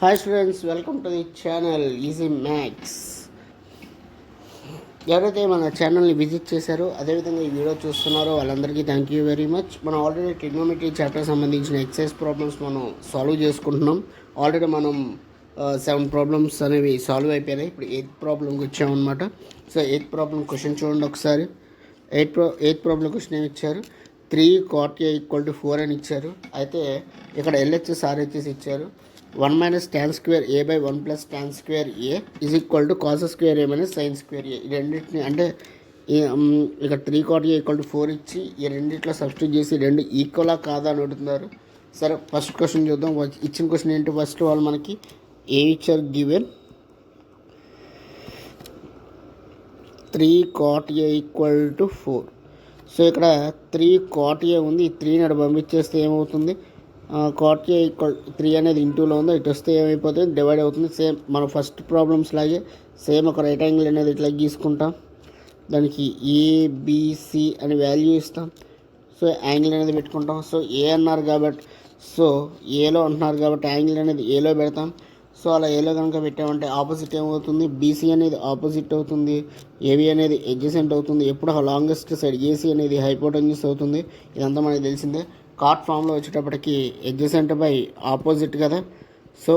Hi students, welcome to the channel easy maths. ఎవరైతే మన ఛానల్ని విజిట్ చేశారో అదేవిధంగా ఈ వీడియో చూస్తున్నారో వాళ్ళందరికీ థ్యాంక్ యూ వెరీ మచ్. మనం ఆల్రెడీ ట్రిగ్నోమెట్రీ చాప్టర్ సంబంధించిన ఎక్సైజ్ ప్రాబ్లమ్స్ మనం సాల్వ్ చేసుకుంటున్నాం. ఆల్రెడీ మనం 7 ప్రాబ్లమ్స్ అనేవి సాల్వ్ అయిపోయినాయి. ఇప్పుడు 8th ప్రాబ్లంకి వచ్చామన్నమాట. సో 8th ప్రాబ్లం క్వశ్చన్ చూడండి ఒకసారి. 8th ప్రాబ్లం క్వశ్చన్ ఏమి ఇచ్చారు? 3 cot A = 4 అని ఇచ్చారు. అయితే ఇక్కడ LHS RHS ఇచ్చారు. 1 - tan square A by 1 + tan square A = cos square A - sin square A. ఈ రెండింటిని అంటే ఇక్కడ 3 cot A = 4 ఇచ్చి ఈ రెండింటిలో సబ్స్టిట్యూట్ చేసి రెండు ఈక్వలా కాదా అని అడుగుతున్నారు. సరే, ఫస్ట్ క్వశ్చన్ చూద్దాం. ఇచ్చిన క్వశ్చన్ ఏంటి? ఫస్ట్ వాళ్ళు మనకి ఏ ఇచ్చారు? Given 3 cot A = 4. సో ఇక్కడ 3 cot A ఉంది. ఈ 3ని అక్కడ పంపించేస్తే ఏమవుతుంది? cot A = 3 అనేది ఇంటూలో ఉందో ఇటు వస్తే ఏమైపోతుంది? డివైడ్ అవుతుంది. సేమ్ మన ఫస్ట్ ప్రాబ్లమ్స్ లాగే సేమ్ ఒక రైట్ యాంగిల్ అనేది ఇట్లా గీసుకుంటాం. దానికి ABC అని వాల్యూ ఇస్తాం. సో యాంగిల్ అనేది పెట్టుకుంటాం. సో ఏ అన్నారు కాబట్టి, సో ఏలో అంటున్నారు కాబట్టి యాంగిల్ అనేది ఏలో పెడతాం. సో అలా ఏలో కనుక పెట్టామంటే ఆపోజిట్ ఏమవుతుంది? బీసీ అనేది ఆపోజిట్ అవుతుంది, ఏబీ అనేది ఎడ్జసెంట్ అవుతుంది. ఎప్పుడు లాంగెస్ట్ సైడ్ ఏసీ అనేది హైపోటెన్యూస్ అవుతుంది. ఇదంతా మనకి తెలిసిందే. కాట్ ఫామ్లో వచ్చేటప్పటికి ఎడ్జసెంట్ బై ఆపోజిట్ కదా. సో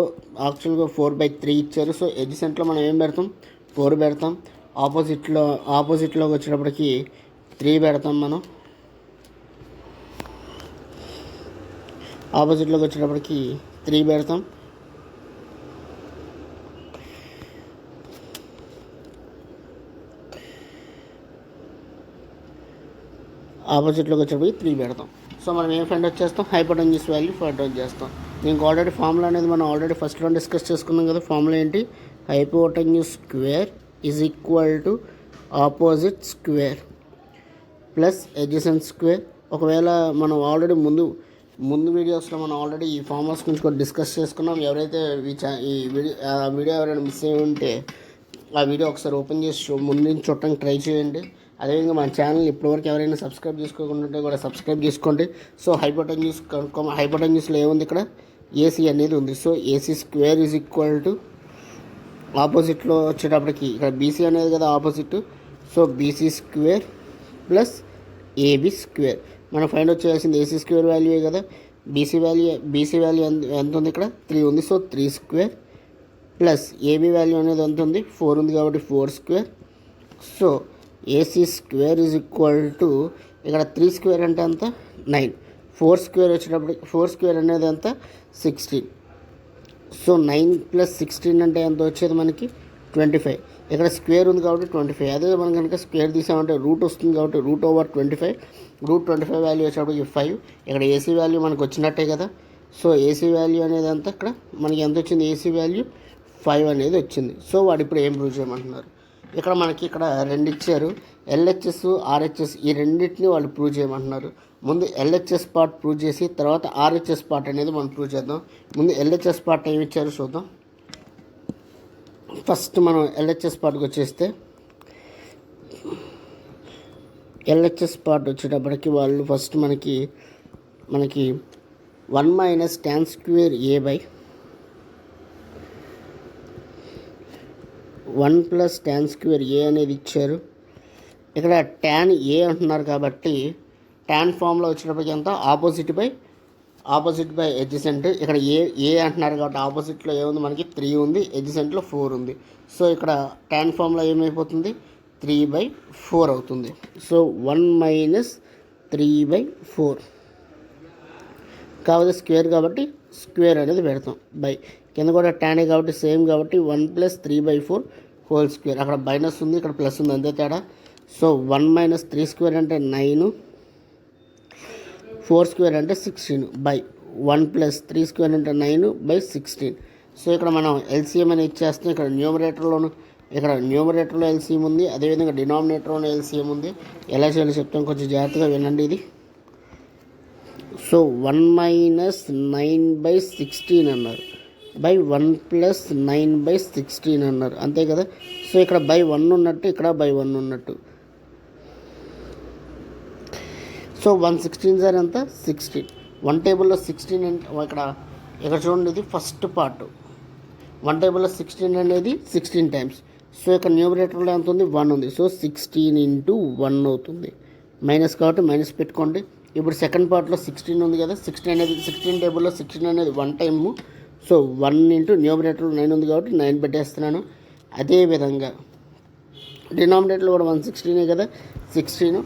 యాక్చువల్గా 4/3 ఇచ్చారు. సో ఎడ్జసెంట్లో మనం ఏం పెడతాం? 4 పెడతాం. ఆపోజిట్లోకి వచ్చేటప్పటికి 3 పెడతాం. మనం ఆపోజిట్లోకి వచ్చేటప్పటికి 3 పెడతాం. ఆపోజిట్లోకి వచ్చేటప్పటికి 3 పెడతాం. సో మనం ఏం ఫైండ్ అవుట్ చేస్తాం? హైపోటెన్యూస్ వాల్యూ ఫైండ్ అవుట్ చేస్తాం. దీనికి ఆల్రెడీ ఫార్ములా అనేది మనం ఆల్రెడీ ఫస్ట్లో డిస్కస్ చేసుకున్నాం కదా. ఫార్ములా ఏంటి? Hypotenuse square = opposite square plus adjacent square. ఒకవేళ మనం ఆల్రెడీ ముందు వీడియోస్లో మనం ఆల్రెడీ ఈ ఫార్ములాస్ గురించి కూడా డిస్కస్ చేసుకున్నాం. ఎవరైతే ఈ వీడియో ఎవరైనా మిస్ అయ్యి ఉంటే ఆ వీడియో ఒకసారి ఓపెన్ చేసి ముందు నుంచి చూడటానికి ట్రై చేయండి. అదేవిధంగా మన ఛానల్ ఇప్పటివరకు ఎవరైనా సబ్స్క్రైబ్ చేసుకోకుండా కూడా సబ్స్క్రైబ్ చేసుకోండి. సో హైపోటెన్యూస్లో ఏముంది? ఇక్కడ ఏసీ అనేది ఉంది. సో AC² ఆపోజిట్లో వచ్చేటప్పటికి ఇక్కడ బీసీ అనేది కదా opposite. So BC² plus AB². మనం ఫైండ్ అవుట్ చేయాల్సింది AC² వాల్యూ కదా. బీసీ వాల్యూ ఎంత ఉంది? ఇక్కడ 3 ఉంది. సో 3² ప్లస్ AB వాల్యూ అనేది ఎంత ఉంది? 4 ఉంది కాబట్టి 4². సో AC² ఇక్కడ 3² అంటే ఎంత? 9. 4² వచ్చేటప్పటికి 4² అనేది ఎంత? 16. సో 9 + 16 అంటే ఎంత వచ్చేది మనకి? 25. ఇక్కడ స్క్వేర్ ఉంది కాబట్టి 25. అదే మనం కనుక స్క్వేర్ తీసామంటే రూట్ వస్తుంది కాబట్టి √25. √25 వాల్యూ వచ్చేటప్పటికి 5. ఇక్కడ AC వాల్యూ మనకు వచ్చినట్టే కదా. సో AC వాల్యూ అనేది ఎంత? ఇక్కడ మనకి ఎంత వచ్చింది? AC వాల్యూ 5 అనేది వచ్చింది. సో వాడు ఇప్పుడు ఏం ప్రూవ్ చేయమంటున్నారు? ఇక్కడ మనకి 2 ఇచ్చారు. LHS RHS ఈ రెండింటిని వాళ్ళు ప్రూవ్ చేయమంటున్నారు. ముందు LHS పార్ట్ ప్రూవ్ చేసి తర్వాత RHS పార్ట్ అనేది మనం ప్రూవ్ చేద్దాం. ముందు LHS పార్ట్ ఏమి ఇచ్చారు చూద్దాం. ఫస్ట్ మనం LHS పార్ట్కి వచ్చేస్తే LHS పార్ట్ వచ్చేటప్పటికి వాళ్ళు ఫస్ట్ మనకి 1 - tan square A by 1 + tan square A అనేది ఇచ్చారు. ఇక్కడ tan A అంటున్నారు కాబట్టి tan ఫామ్లో వచ్చేటప్పటికి ఎంత? Opposite by adjacent. ఇక్కడ ఏ అంటున్నారు కాబట్టి ఆపోజిట్లో ఏముంది? మనకి 3 ఉంది, ఎడ్జసెంట్లో 4 ఉంది. సో ఇక్కడ tan ఫామ్లో ఏమైపోతుంది? 3/4 అవుతుంది. సో 1 - 3/4 కాకపోతే స్క్వేర్ కాబట్టి స్క్వేర్ అనేది పెడతాం. బై కింద కూడా tan కాబట్టి సేమ్ కాబట్టి 1 + 3/4² అక్కడ మైనస్ ఉంది, ఇక్కడ ప్లస్ ఉంది, అంతే తేడా. సో 1 - 3² అంటే 9, 4² అంటే 16 బై 1 + 3² అంటే 9/16. సో ఇక్కడ మనం LCM అని ఇచ్చేస్తాం. ఇక్కడ న్యూమరేటర్లో LCM ఉంది, అదేవిధంగా డినామినేటర్లో LCM ఉంది. ఎలా చేయాలో చెప్తాం, కొంచెం జాగ్రత్తగా వినండి ఇది. సో 1 - 9/16 అన్నారు బై 1 + 9/16 అన్నారు, అంతే కదా. సో ఇక్కడ బై 1 ఉన్నట్టు, ఇక్కడ బై 1 ఉన్నట్టు. సో 116 సార్ ఎంత? 16. 1 టేబుల్లో 16 అంటే ఇక్కడ చూడండి, ఇది ఫస్ట్ పార్ట్. 1 టేబుల్లో 16 అనేది 16 టైమ్స్. సో ఇక్కడ న్యూమరేటర్లో ఎంత ఉంది, 1 ఉంది. సో 16 ఇంటూ 1 అవుతుంది. మైనస్ కాబట్టి మైనస్ పెట్టుకోండి. ఇప్పుడు సెకండ్ పార్ట్లో 16 ఉంది కదా, 16 టేబుల్లో 16 అనేది 1 టైము. సో 1 ఇంటూ న్యూమరేటర్లో 9 ఉంది కాబట్టి 9 పెట్టేస్తున్నాను. అదేవిధంగా డినామినేటర్లో కూడా 116 కదా, 16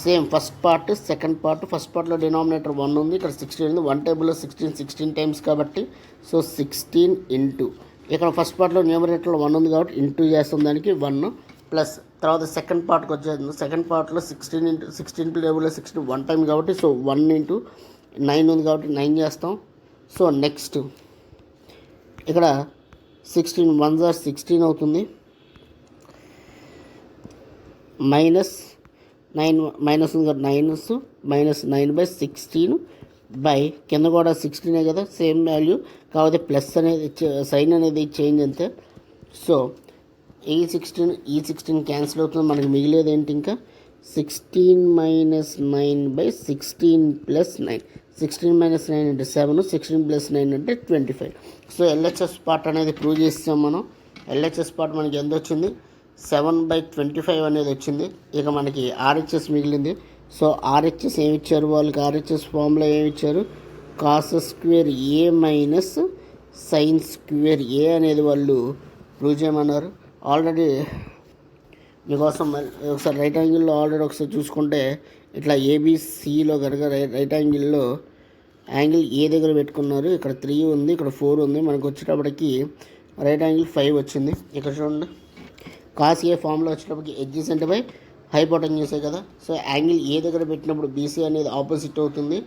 same first part second part. First పార్ట్లో డినామినేటర్ 1 ఉంది, ఇక్కడ 16 ఉంది. 1 టేబుల్లో 16 టైమ్స్ కాబట్టి సో 16 ఇంటూ ఇక్కడ ఫస్ట్ పార్ట్లో న్యూమరేటర్లో 1 ఉంది కాబట్టి ఇంటూ చేస్తాం దానికి 1 ప్లస్ తర్వాత సెకండ్ పార్ట్కి వచ్చేది. సెకండ్ పార్ట్లో 16 టేబుల్లో 16 1 టైం కాబట్టి సో 1 ఇంటూ 9 ఉంది కాబట్టి 9 చేస్తాం. సో నెక్స్ట్ ఇక్కడ 16 1 జార్ 16 అవుతుంది. మైనస్ 9 మైనస్ ఉంది కాబట్టి మైనస్ 9/16 బై కింద కూడా 16 కదా, సేమ్ వాల్యూ కాకపోతే ప్లస్ అనేది సైన్ అనేది చేంజ్ అంతే. సో ఈ 16 క్యాన్సిల్ అవుతుంది. మనకి మిగిలేదు ఏంటి, ఇంకా 16 మైనస్ 9/16 ప్లస్ 9. 16 మైనస్ 9 అంటే 7, 16 ప్లస్ 9 అంటే 25. సో ఎల్హెచ్ఎస్ పార్ట్ అనేది ప్రూవ్ చేస్తాం మనం. ఎల్హెచ్ఎస్ పార్ట్ మనకి ఎంత వచ్చింది, 7/25 అనేది వచ్చింది. ఇక మనకి ఆర్హెచ్ఎస్ మిగిలింది. సో ఆర్హెచ్ఎస్ ఏమి ఇచ్చారు వాళ్ళకి, ఆర్హెచ్ఎస్ ఫార్ములా ఏమి ఇచ్చారు, కాస్ స్క్వేర్ ఏ మైనస్ సైన్ స్క్వేర్ ఏ అనేది వాళ్ళు ప్రూవ్ చేయమన్నారు. ఆల్రెడీ మీకోసం ఒకసారి రైట్ యాంగిల్లో ఆల్రెడీ ఒకసారి చూసుకుంటే ఇట్లా ఏబిసిలో కనుక రైట్ యాంగిల్లో యాంగిల్ ఏ దగ్గర పెట్టుకున్నారు. ఇక్కడ 3 ఉంది, ఇక్కడ 4 ఉంది. మనకు వచ్చేటప్పటికి రైట్ యాంగిల్ 5 వచ్చింది. ఇక్కడ చూడండి, కాస్ ఏ ఫామ్లో వచ్చేటప్పటికి ఎడ్జసెంట్ బై హైపోటెన్యూసే కదా. సో యాంగిల్ ఏ దగ్గర పెట్టినప్పుడు బీసీ అనేది ఆపోజిట్ అవుతుంది.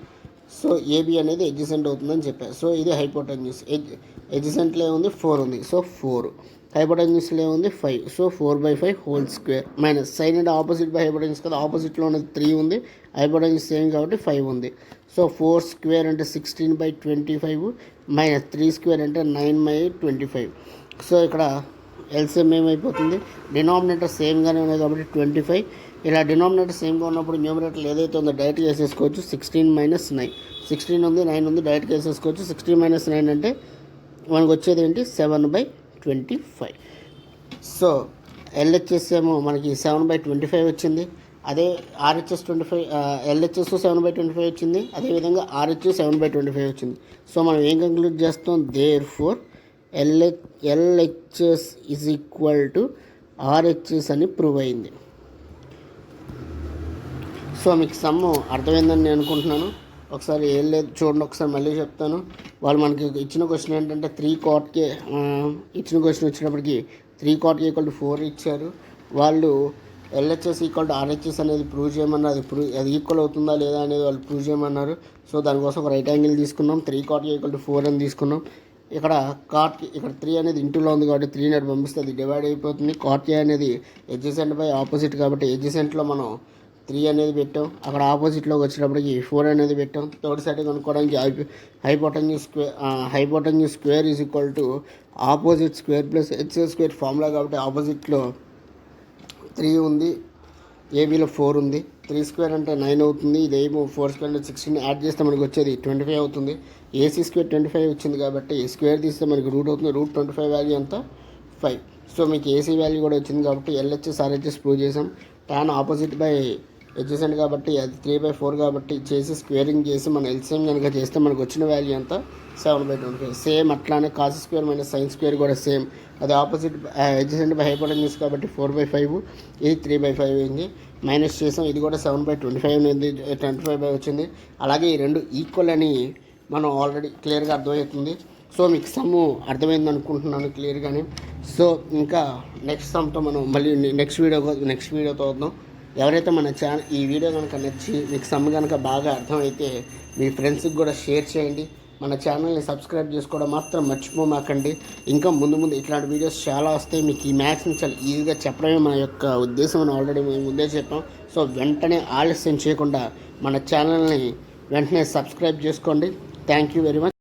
సో ఏబి అనేది ఎడ్జసెంట్ అవుతుందని చెప్పారు. సో ఇది హైపోటెన్యూస్. ఎడ్జసెంట్లో ఉంది 4 ఉంది, సో 4. హైపోటెన్యూస్లో ఉంది 5, so 4/5 whole square minus sine అంటే ఆపోజిట్ బై హైపోటెన్యూస్ కదా, ఆపోజిట్లో ఉన్నది 3 ఉంది, హైపోటెన్యూస్ సేమ్ కాబట్టి 5 ఉంది. సో 4 స్క్వేర్ అంటే 16/25 మైనస్ 3 స్క్వేర్ అంటే 9/25. సో ఇక్కడ ఎల్సిఎం ఏమైపోతుంది, డినామినేటర్ సేమ్గానే ఉన్నాయి కాబట్టి 25. ఇలా డినామినేటర్ సేమ్గా ఉన్నప్పుడు న్యూమరేటర్ ఏదైతే ఉందో డైరెక్ట్గా వేసేసుకోవచ్చు. 16 మైనస్ 9, 16 ఉంది 9 ఉంది, డైరెక్ట్గా వేసేసుకోవచ్చు. 16 మైనస్ 9 అంటే మనకు వచ్చేది ఏంటి, 7/25. సో ఎల్హెచ్ఎస్ ఏమో మనకి 7/25 వచ్చింది. అదే ఆర్హెచ్ఎస్ 25, ఎల్హెచ్ఎస్ 7/25 వచ్చింది. అదేవిధంగా ఆర్హెచ్ఎస్ 7/25 వచ్చింది. సో మనం ఏం కంక్లూడ్ చేస్తాం, therefore LHS is equal to RHS అని ప్రూవ్ అయింది. సో మీకు సమ్ అర్థమైందని నేను అనుకుంటున్నాను. ఒకసారి ఏం లేదు చూడండి, ఒకసారి మళ్ళీ చెప్తాను. వాళ్ళు మనకి ఇచ్చిన క్వశ్చన్ ఏంటంటే 3 cot/k ఇచ్చిన క్వశ్చన్ వచ్చినప్పటికీ 3 cot/k = 4 ఇచ్చారు. వాళ్ళు ఎల్హెచ్ఎస్ ఈక్వల్ టు ఆర్హెచ్ఎస్ అనేది ప్రూవ్ చేయమన్నారు. అది ఈక్వల్ అవుతుందా లేదా అనేది వాళ్ళు ప్రూవ్ చేయమన్నారు. సో దానికోసం ఒక రైట్ యాంగిల్ తీసుకున్నాం, 3 cot/k = 4 అని తీసుకున్నాం. ఇక్కడ ఇక్కడ 3 అనేది ఇంటూలో ఉంది కాబట్టి 3 అనేది పంపిస్తే అది డివైడ్ అయిపోతుంది. cot/k అనేది ఎడ్జసెంట్ బై ఆపోజిట్ కాబట్టి ఎడ్జసెంట్లో మనం 3 అనేది పెట్టాం. అక్కడ ఆపోజిట్లోకి వచ్చేటప్పటికి 4 అనేది పెట్టాం. థర్డ్ సైడ్ కనుక్కోవడానికి hypotenuse square is equal to opposite square plus HS square formula కాబట్టి ఆపోజిట్లో 3 ఉంది, ఏబీలో 4 ఉంది. 3 స్క్వేర్ అంటే 9 అవుతుంది. ఇది ఏమో 4 స్క్వేర్ అంటే 16 యాడ్ చేస్తే మనకు వచ్చేది 25 అవుతుంది. ఏసీ స్క్వేర్ 25 వచ్చింది కాబట్టి స్క్వేర్ తీస్తే మనకి రూట్ అవుతుంది. రూట్ 25 వాల్యూ ఎంత, 5. సో మీకు ఏసీ వాల్యూ కూడా వచ్చింది కాబట్టి ఎల్హెచ్ఎస్ ఆర్హెచ్ఎస్ ప్రూవ్ చేసాం. టాన్ ఆపోజిట్ బై ఎడ్జసెంట్ కాబట్టి అది 3/4 కాబట్టి చేసి స్క్వేరింగ్ చేసి మన ఎల్సిఎం కనుక చేస్తే మనకు వచ్చిన వాల్యూ ఎంత, 7/25. సేమ్ అట్లానే cos square minus sine square కూడా సేమ్, అది ఆపోజిట్ ఎడ్జసెంట్ బై హైపోటెన్యూస్ కాబట్టి 4/5, ఇది 3/5 అయింది. మైనస్ చేసాం, ఇది కూడా 7/25 అనేది 25 వచ్చింది. అలాగే ఈ రెండు ఈక్వల్ అని మనం ఆల్రెడీ క్లియర్గా అర్థమవుతుంది. సో మీకు సమ్ అర్థమైంది అనుకుంటున్నాను క్లియర్గానే. సో ఇంకా నెక్స్ట్ సమ్తో మనం మళ్ళీ నెక్స్ట్ వీడియోతో వద్దాం. ఎవరైతే మన ఛానల్ ఈ వీడియో కనుక నచ్చి మీకు సమ్ కనుక బాగా అర్థమైతే మీ ఫ్రెండ్స్కి కూడా షేర్ చేయండి. మన ఛానల్ని సబ్స్క్రైబ్ చేసుకోవడం మాత్రం మర్చిపోమాకండి. ఇంకా ముందు ఇట్లాంటి వీడియోస్ చాలా వస్తాయి. మీకు ఈ మ్యాథ్స్ని చాలా ఈజీగా చెప్పడమే మన యొక్క ఉద్దేశం అని ఆల్రెడీ మేము ముందే చెప్పాం. సో వెంటనే ఆలస్యం చేయకుండా మన ఛానల్ని వెంటనే సబ్స్క్రైబ్ చేసుకోండి. Thank you very much.